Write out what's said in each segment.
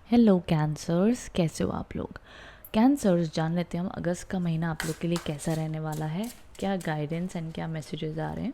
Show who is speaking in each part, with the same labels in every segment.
Speaker 1: Hello cancers, कैसे हो आप लोग। कैंसर्स, जान लेते हैं हम अगस्त का महीना आप लोग के लिए कैसा रहने वाला है, क्या गाइडेंस एंड क्या मैसेजेस आ रहे हैं।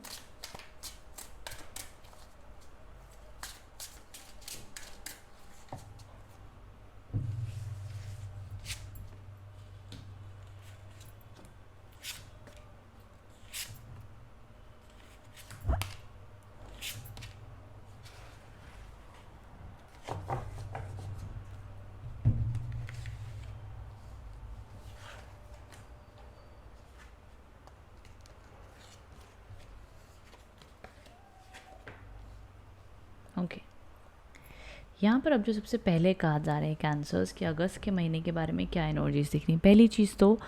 Speaker 1: ओके, यहाँ पर अब जो सबसे पहले कहा जा रहे हैं कैंसर्स कि अगस्त के महीने के बारे में क्या एनर्जीज दिख रही हैं। पहली चीज़ तो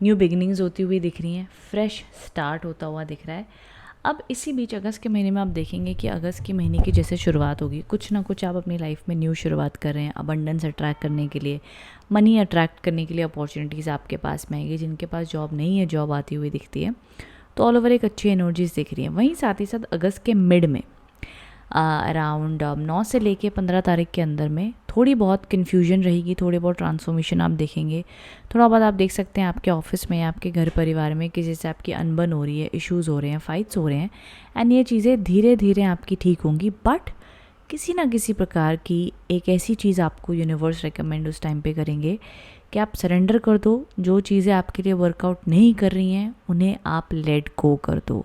Speaker 1: न्यू बिगिनिंग्स होती हुई दिख रही हैं, फ्रेश स्टार्ट होता हुआ दिख रहा है। अब इसी बीच अगस्त के महीने में आप देखेंगे कि अगस्त के महीने की जैसे शुरुआत होगी, कुछ ना कुछ आप अपनी लाइफ में न्यू शुरुआत कर रहे हैं, अबंडेंस अट्रैक्ट करने के लिए, मनी अट्रैक्ट करने के लिए अपॉर्चुनिटीज़ आपके पास में आएगी। जिनके पास जॉब नहीं है, जॉब आती हुई दिखती है, तो ऑल ओवर एक अच्छी एनर्जीज दिख रही है। वहीं साथ ही साथ अगस्त के मिड में अराउंड 9 से लेके 15 तारीख के अंदर में थोड़ी बहुत कन्फ्यूजन रहेगी, थोड़ी बहुत ट्रांसफॉर्मेशन आप देखेंगे। थोड़ा बहुत आप देख सकते हैं आपके ऑफिस में या आपके घर परिवार में किसी से आपकी अनबन हो रही है, इश्यूज़ हो रहे हैं, फाइट्स हो रहे हैं, एंड ये चीज़ें धीरे धीरे आपकी ठीक होंगी। बट किसी ना किसी प्रकार की एक ऐसी चीज़ आपको यूनिवर्स रिकमेंड उस टाइम पे करेंगे कि आप सरेंडर कर दो। जो चीज़ें आपके लिए वर्कआउट नहीं कर रही हैं उन्हें आप लेट गो कर दो।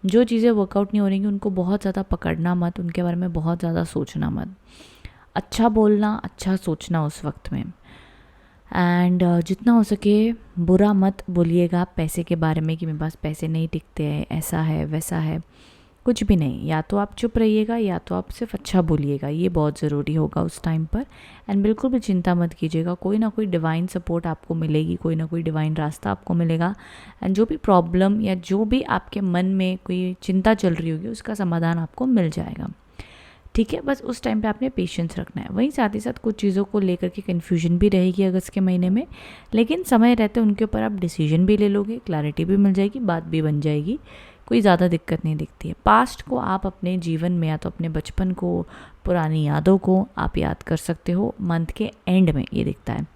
Speaker 1: जो चीज़ें वर्कआउट नहीं हो रही उनको बहुत ज़्यादा पकड़ना मत, उनके बारे में बहुत ज़्यादा सोचना मत। अच्छा बोलना, अच्छा सोचना उस वक्त में। एंड जितना हो सके बुरा मत बोलिएगा पैसे के बारे में कि मेरे पास पैसे नहीं टिकते हैं, ऐसा है वैसा है, कुछ भी नहीं। या तो आप चुप रहिएगा या तो आप सिर्फ अच्छा बोलिएगा, ये बहुत ज़रूरी होगा उस टाइम पर। एंड बिल्कुल भी चिंता मत कीजिएगा, कोई ना कोई डिवाइन सपोर्ट आपको मिलेगी, कोई ना कोई डिवाइन रास्ता आपको मिलेगा। एंड जो भी प्रॉब्लम या जो भी आपके मन में कोई चिंता चल रही होगी उसका समाधान आपको मिल जाएगा। ठीक है, बस उस टाइम पे आपने पेशेंस रखना है। वहीं साथ ही साथ कुछ चीज़ों को लेकर के कन्फ्यूजन भी रहेगी अगस्त के महीने में, लेकिन समय रहते उनके ऊपर आप डिसीजन भी ले लोगे, क्लैरिटी भी मिल जाएगी, बात भी बन जाएगी, कोई ज़्यादा दिक्कत नहीं दिखती है। पास्ट को आप अपने जीवन में या तो अपने बचपन को, पुरानी यादों को आप याद कर सकते हो मंथ के एंड में, ये दिखता है।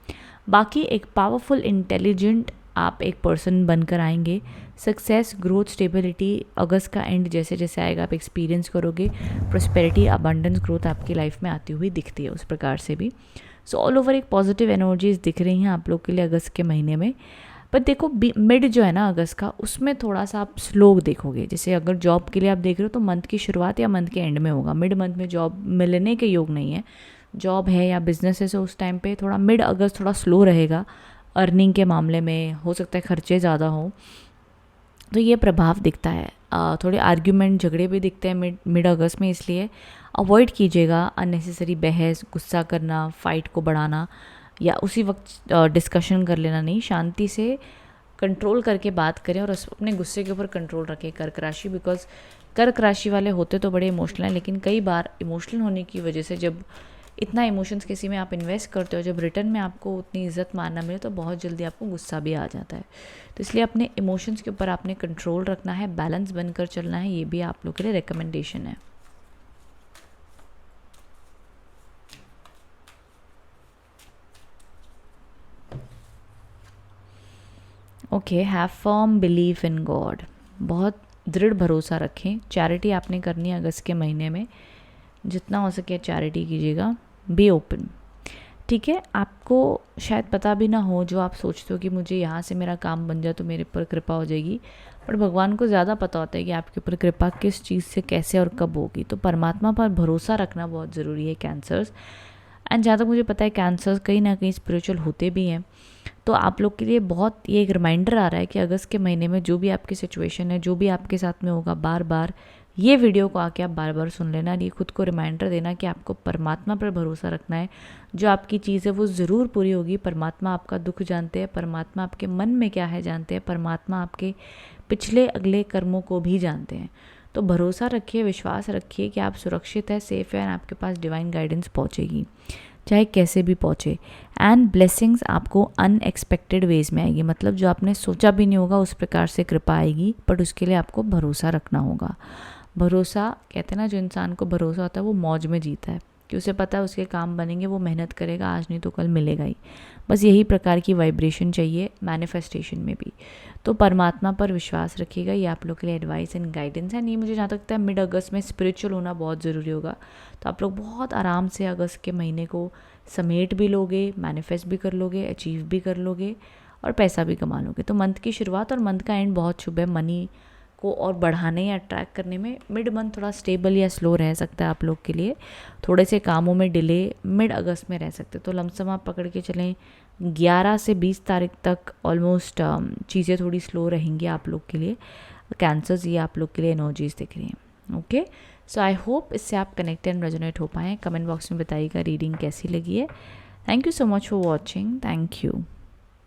Speaker 1: बाकी एक पावरफुल इंटेलिजेंट आप एक पर्सन बनकर आएंगे। सक्सेस, ग्रोथ, स्टेबिलिटी अगस्त का एंड जैसे जैसे आएगा आप एक्सपीरियंस करोगे। प्रोस्पेरिटी, अबंडेंस, ग्रोथ आपकी लाइफ में आती हुई दिखती है उस प्रकार से भी। सो ऑल ओवर एक पॉजिटिव एनर्जीज दिख रही हैं आप लोग के लिए अगस्त के महीने में। पर देखो मिड जो है ना अगस्त का, उसमें थोड़ा सा आप स्लो देखोगे। जैसे अगर जॉब के लिए आप देख रहे हो तो मंथ की शुरुआत या मंथ के एंड में होगा। मिड मंथ में जॉब मिलने के योग नहीं है, जॉब है या बिजनेस है, सो उस टाइम पे थोड़ा मिड अगस्त थोड़ा स्लो रहेगा। अर्निंग के मामले में हो सकता है खर्चे ज़्यादा हों, तो ये प्रभाव दिखता है। थोड़े आर्ग्यूमेंट, झगड़े भी दिखते हैं मिड अगस्त में, इसलिए अवॉइड कीजिएगा अननेसेसरी बहस, गुस्सा करना, फाइट को बढ़ाना या उसी वक्त डिस्कशन कर लेना नहीं। शांति से कंट्रोल करके बात करें और अपने गुस्से के ऊपर कंट्रोल रखें। कर्क राशि, बिकॉज कर्क राशि वाले होते तो बड़े इमोशनल हैं, लेकिन कई बार इमोशनल होने की वजह से जब इतना इमोशंस किसी में आप इन्वेस्ट करते हो, जब रिटर्न में आपको उतनी इज्जत मानना मिले तो बहुत जल्दी आपको गुस्सा भी आ जाता है। तो इसलिए अपने इमोशंस के ऊपर आपने कंट्रोल रखना है, बैलेंस बनकर चलना है, ये भी आप लोग के लिए रिकमेंडेशन है। Okay, have firm believe in God, बहुत दृढ़ भरोसा रखें। चैरिटी आपने करनी है अगस्त के महीने में, जितना हो सके चैरिटी कीजिएगा। बी ओपन, ठीक है। आपको शायद पता भी ना हो, जो आप सोचते हो कि मुझे यहाँ से मेरा काम बन जाए तो मेरे ऊपर कृपा हो जाएगी, पर भगवान को ज़्यादा पता होता है कि आपके ऊपर कृपा किस चीज़ से, कैसे और कब होगी। तो परमात्मा पर भरोसा रखना बहुत ज़रूरी है कैंसर्स। एंड जहाँ तक मुझे पता है कैंसर्स कहीं ना कहीं स्पिरिचुअल होते भी हैं, तो आप लोग के लिए बहुत ये एक रिमाइंडर आ रहा है कि अगस्त के महीने में जो भी आपकी सिचुएशन है, जो भी आपके साथ में होगा, बार बार ये वीडियो को आके आप बार बार सुन लेना और ये खुद को रिमाइंडर देना कि आपको परमात्मा पर भरोसा रखना है। जो आपकी चीज़ है वो ज़रूर पूरी होगी। परमात्मा आपका दुख जानते हैं, परमात्मा आपके मन में क्या है जानते हैं, परमात्मा आपके पिछले अगले कर्मों को भी जानते हैं। तो भरोसा रखिए, विश्वास रखिए कि आप सुरक्षित है, सेफ है, और आपके पास डिवाइन गाइडेंस पहुँचेगी, चाहे कैसे भी पहुँचे। एंड ब्लेसिंग्स आपको अनएक्सपेक्टेड वेज में आएगी, मतलब जो आपने सोचा भी नहीं होगा उस प्रकार से कृपा आएगी, बट उसके लिए आपको भरोसा रखना होगा। भरोसा, कहते हैं ना, जो इंसान को भरोसा होता है वो मौज में जीता है, कि उसे पता है उसके काम बनेंगे, वो मेहनत करेगा, आज नहीं तो कल मिलेगा ही। बस यही प्रकार की वाइब्रेशन चाहिए मैनिफेस्टेशन में भी। तो परमात्मा पर विश्वास रखिएगा, ये आप लोग के लिए एडवाइस एंड गाइडेंस है। नहीं, मुझे जहाँ तक लगता है मिड अगस्त में स्पिरिचुअल होना बहुत ज़रूरी होगा। तो आप लोग बहुत आराम से अगस्त के महीने को समेट भी लोगे, मैनिफेस्ट भी कर लोगे, अचीव भी कर लोगे और पैसा भी कमा लोगे। तो मंथ की शुरुआत और मंथ का एंड बहुत शुभ है मनी को और बढ़ाने या अट्रैक्ट करने में। मिड मंथ थोड़ा स्टेबल या स्लो रह सकता है आप लोग के लिए, थोड़े से कामों में डिले मिड अगस्त में रह सकते। तो लमसम आप पकड़ के चलें 11 से 20 तारीख तक ऑलमोस्ट चीज़ें थोड़ी स्लो रहेंगी आप लोग के लिए। कैंसर्स, ये आप लोग के लिए एनर्जीज दिख रही हैं। ओके, सो आई होप इससे आप कनेक्ट एंड रेजोनेट हो पाएँ। कमेंट बॉक्स में बताइएगा रीडिंग कैसी लगी है। Thank you so much for watching. Thank you.